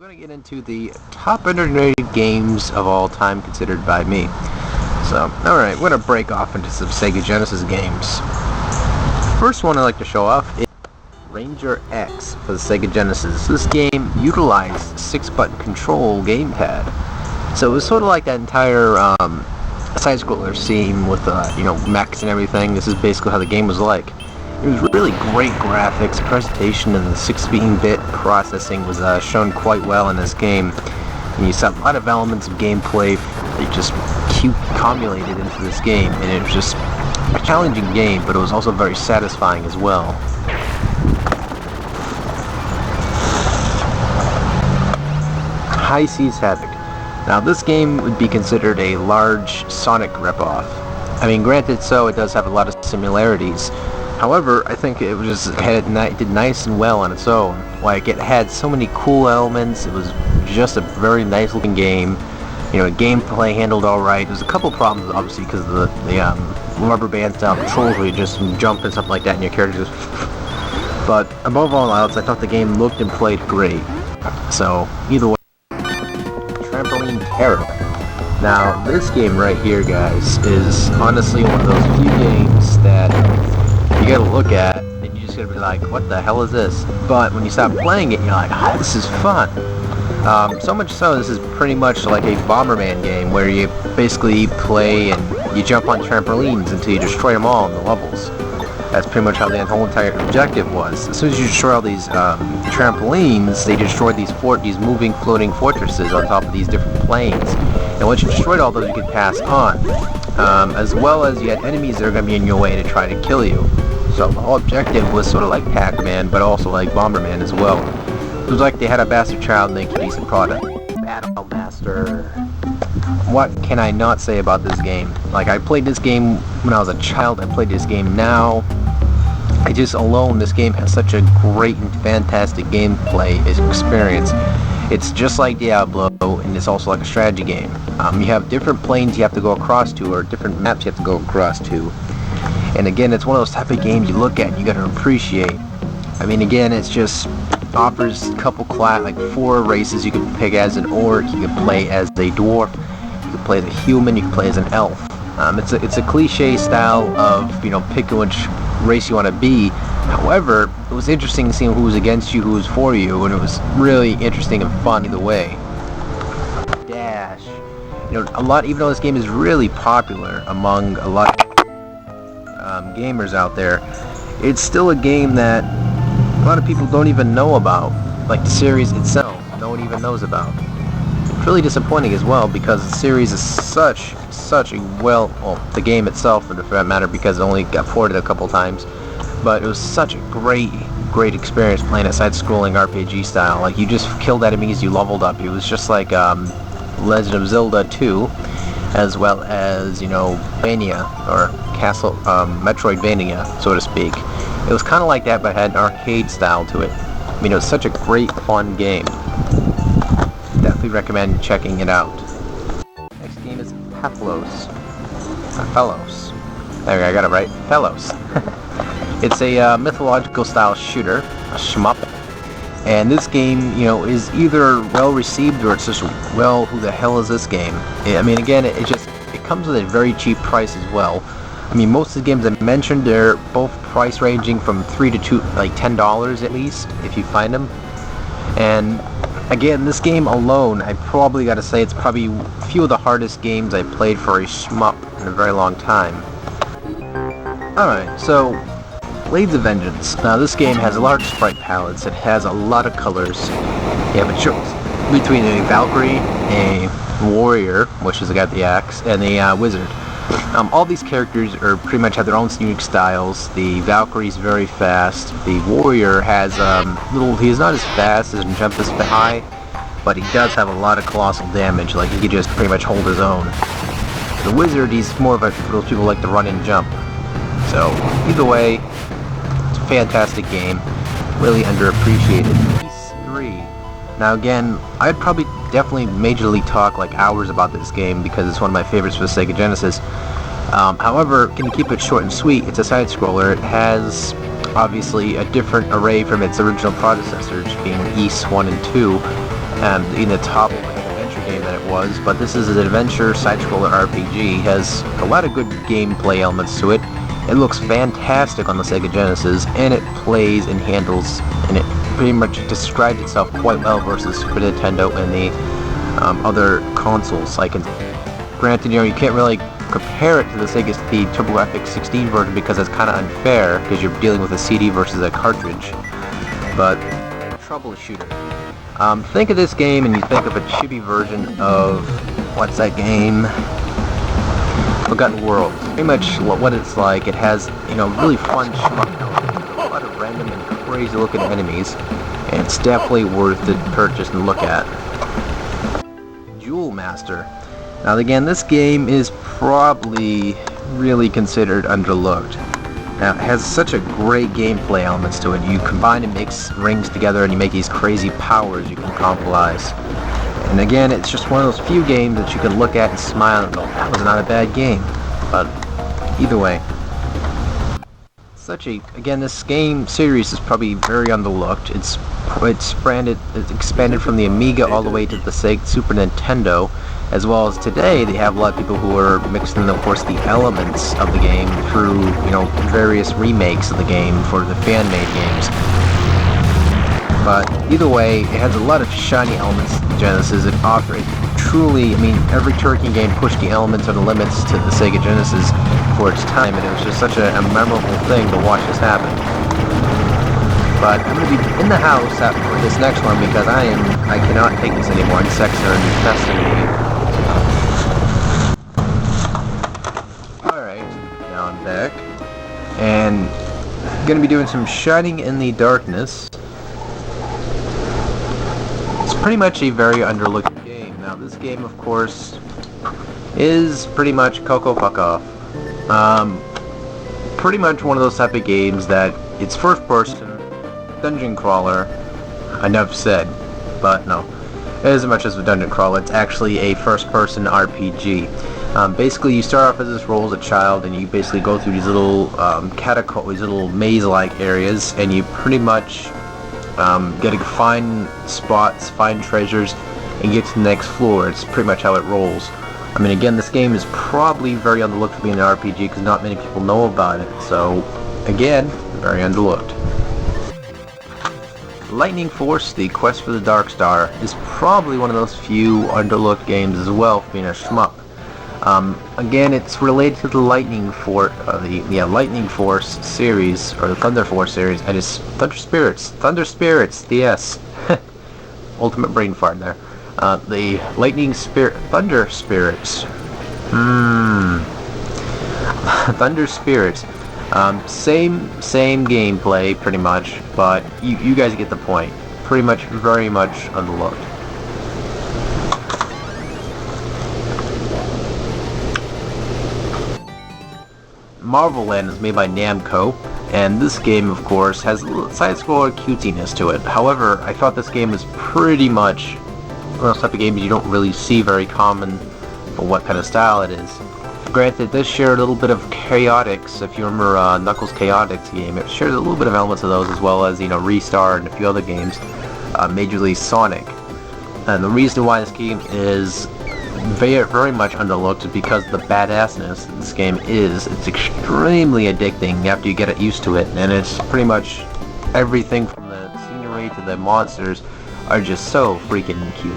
going to get into the top underrated games of all time considered by me. So, alright, we're going to break off into some Sega Genesis games. First one I'd like to show off is Ranger X for the Sega Genesis. This game utilized 6-button control gamepad. So it was sort of like that entire side-scroller scene with mechs and everything. This is basically how the game was like. It was really great graphics, presentation, and the 16-bit processing was shown quite well in this game. And you saw a lot of elements of gameplay that just accumulated into this game, and it was just a challenging game, but it was also very satisfying as well. High Seas Havoc. Now this game would be considered a large Sonic ripoff. I mean, granted, so it does have a lot of similarities. However, I think it did nice and well on its own. Like, it had so many cool elements. It was just a very nice looking game. Gameplay handled alright. There's a couple problems, obviously, because of the rubber band style controls where you just jump and something like that and your character just... But above all else, I thought the game looked and played great. So, either way. Trampoline Terror. Now, this game right here, guys, is honestly one of those few games that you gotta look at, and you just gotta be like, what the hell is this? But when you start playing it, you're like, oh, this is fun. So much so, this is pretty much like a Bomberman game, where you basically play and you jump on trampolines until you destroy them all in the levels. That's pretty much how the whole entire objective was. As soon as you destroy all these trampolines, they destroy these moving, floating fortresses on top of these different planes. And once you destroyed all those, you could pass on. As well as you had enemies that are going to be in your way to try to kill you. So the whole objective was sort of like Pac-Man, but also like Bomberman as well. It was like they had a bastard child and they could a decent product. Battle Master. What can I not say about this game? Like, I played this game when I was a child, I played this game now. This game has such a great and fantastic gameplay experience. It's just like Diablo, and it's also like a strategy game. You have different planes you have to go across to, or different maps you have to go across to. And again, it's one of those type of games you look at and you gotta appreciate. I mean, again, it's just offers a couple like 4 races you can pick as an orc, you can play as a dwarf, you can play as a human, you can play as an elf. It's a cliche style of, picking which race you want to be. However, it was interesting seeing who was against you, who was for you, and it was really interesting and fun either way. Dash. Even though this game is really popular among a lot of gamers out there, it's still a game that a lot of people don't even know about. Like, the series itself, no one even knows about. It's really disappointing as well, because the series is such a the game itself, for that matter, because it only got ported a couple times, but it was such a great experience playing a side-scrolling RPG style. Like, you just killed enemies, you leveled up. It was just like Legend of Zelda 2, as well as, Vania, or Metroidvania, so to speak. It was kind of like that, but had an arcade style to it. I mean, it was such a great, fun game. Definitely recommend checking it out. Next game is Fellows. There we go, I got it right. Fellows. It's a mythological style shooter, a shmup. And this game, is either well received or it's just, well, who the hell is this game? I mean, again, it comes with a very cheap price as well. I mean, most of the games I mentioned, they're both price ranging from $3 to $10 at least, if you find them. And again, this game alone, I probably got to say it's probably a few of the hardest games I played for a shmup in a very long time. Alright, so Blades of Vengeance. Now, this game has large sprite palettes. It has a lot of colors. You have a choice between a Valkyrie, a warrior, which is the guy with the axe, and a wizard. All these characters pretty much have their own unique styles. The Valkyrie's very fast. The warrior has he's not as fast, doesn't jump as high, but he does have a lot of colossal damage. Like, he can just pretty much hold his own. The wizard, he's more of those people who like to run and jump. So, either way, it's a fantastic game. Really underappreciated. Piece 3. Now again, I'd probably definitely majorly talk like hours about this game because it's one of my favorites for the Sega Genesis. However, can keep it short and sweet. It's a side-scroller. It has obviously a different array from its original predecessors, being Ys 1 and 2. in the top adventure game that it was, but this is an adventure side-scroller RPG. It has a lot of good gameplay elements to it. It looks fantastic on the Sega Genesis, and it plays and handles, and it pretty much describes itself quite well versus Super Nintendo and the other consoles. Granted, you can't really compare it to the TurboGrafx 16 version because it's kind of unfair because you're dealing with a CD versus a cartridge. But troubleshooter. Think of this game and you think of a chibi version of what's that game? Forgotten World. Pretty much what it's like. It has really fun shmup elements, a lot of random and crazy looking enemies, and it's definitely worth the purchase and look at. Jewel Master. Now again, this game is probably really considered underlooked. Now it has such a great gameplay elements to it. You combine and mix rings together and you make these crazy powers you can combolize. And again, it's just one of those few games that you can look at and smile and go, that was not a bad game. But either way, again, this game series is probably very underlooked. It's expanded from the Amiga all the way to the Super Nintendo, as well as today they have a lot of people who are mixing, of course, the elements of the game through various remakes of the game for the fan-made games. But either way, it has a lot of shiny elements to the Genesis. It truly, every Turkey game pushed the elements or the limits to the Sega Genesis for its time, and it was just such a memorable thing to watch this happen. But I'm going to be in the house for this next one because I cannot take this anymore. Insects are infesting me. Alright, now I'm back. And I'm going to be doing some Shining in the Darkness. It's pretty much a very underlooked game. Now this game, of course, is pretty much Coco Fuck Off. Pretty much one of those type of games that it's first person, dungeon crawler, enough said, but no. It isn't much as a dungeon crawler, it's actually a first person RPG. Basically you start off as this role as a child and you basically go through these little catacombs, these little maze-like areas, and you pretty much get to find spots, find treasures, and get to the next floor. It's pretty much how it rolls. Again, this game is probably very underlooked for being an RPG because not many people know about it. So, again, very underlooked. Lightning Force, The Quest for the Dark Star, is probably one of those few underlooked games as well for being a shmup. Again, it's related to the Lightning Force series, or the Thunder Force series, and it's Thunder Spirits, DS. Ultimate brain fart there. The Thunder Spirits. Thunder Spirits. Same gameplay, pretty much, but you guys get the point. Pretty much, very much underlooked. Marvel Land is made by Namco, and this game, of course, has a little side-scroller cutesiness to it. However, I thought this game was pretty much one of those type of games you don't really see very common for what kind of style it is. Granted, this shared a little bit of Chaotix, if you remember Knuckles' Chaotix game. It shared a little bit of elements of those, as well as, Restar and a few other games, majorly Sonic. And the reason why this game is very much underlooked is because of the badassness that this game is. It's extremely addicting after you get used to it, and it's pretty much everything from the scenery to the monsters are just so freaking cute.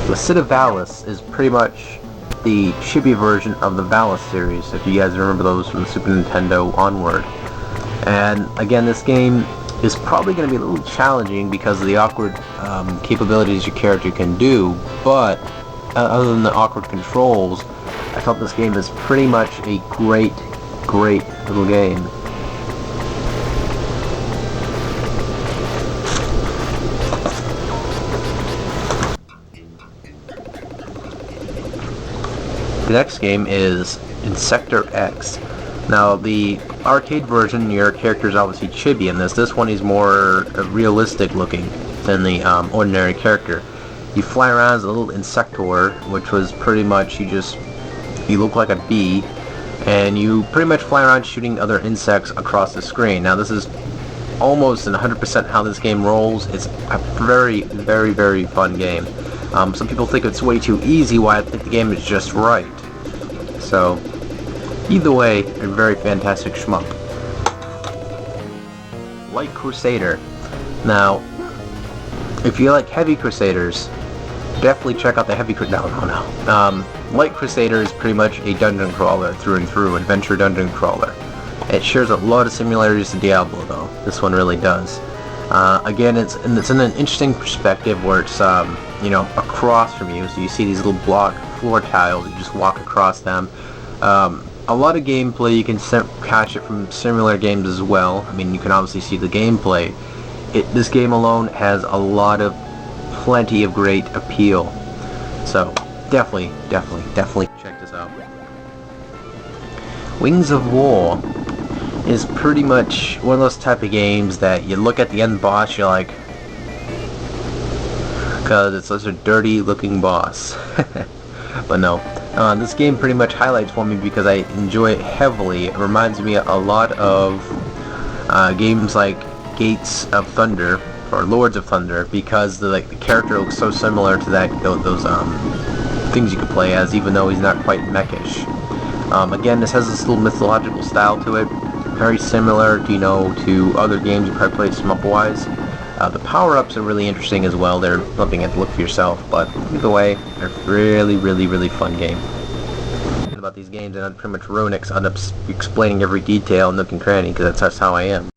The Cid of Valis is pretty much the chibi version of the Valis series, if you guys remember those from the Super Nintendo onward. And again, this game is probably going to be a little challenging because of the awkward capabilities your character can do, but other than the awkward controls, I thought this game is pretty much a great little game. The next game is Insector X. Now, the arcade version, your character is obviously chibi in this. This one is more realistic looking than the ordinary character. You fly around as a little insector, which was pretty much you look like a bee, and you pretty much fly around shooting other insects across the screen. Now, this is almost and 100% how this game rolls. It's a very, very, very fun game. Some people think it's way too easy, while I think the game is just right. So, either way, a very fantastic shmup. Light Crusader. Now, if you like Heavy Crusaders, definitely check out the Heavy Light Crusader is pretty much a dungeon crawler through and through, adventure dungeon crawler. It shares a lot of similarities to Diablo, though. This one really does. Again, it's in an interesting perspective where it's across from you, so you see these little block floor tiles. You just walk across them. A lot of gameplay you can catch it from similar games as well. I mean, you can obviously see the gameplay. This game alone has plenty of great appeal. So definitely check this out. Wings of War is pretty much one of those type of games that you look at the end boss, you're like, because it's such a dirty looking boss. But no, this game pretty much highlights for me because I enjoy it heavily. It reminds me a lot of games like Gates of Thunder or Lords of Thunder, because the character looks so similar to those things you could play as, even though he's not quite mechish. Again, this has this little mythological style to it, very similar to other games you probably played shmup-wise. The power-ups are really interesting as well. They're something you have to look for yourself, but either way, they're really fun game. About these games, and I'd pretty much ruin it because I end up explaining every detail, nook and cranny, because that's how I am.